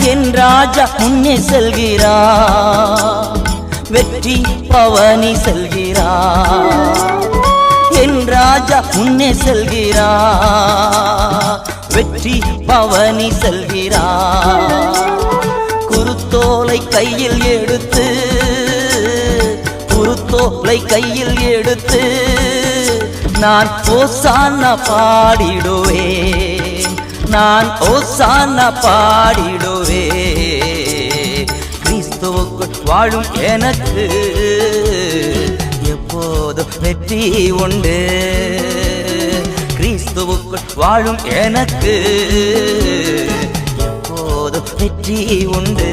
என் ராஜா முன்னே செல்கிறார், வெற்றி பவனி செல்கிறார். என் ராஜா முன்னே செல்கிறார், வெற்றி பவனி செல்கிறார். குருத்தோலை கையில் எடுத்து, குருத்தோலை கையில் எடுத்து நான் ஓசானா பாடிடுவேன், நான் ஓசானா பாடிடுவேன். கிறிஸ்துவுக்குள் வாழும் எனக்கு எப்போதும் வெற்றி உண்டு, கிறிஸ்துவுக்குள் வாழும் எனக்கு எப்போதும் வெற்றி உண்டு.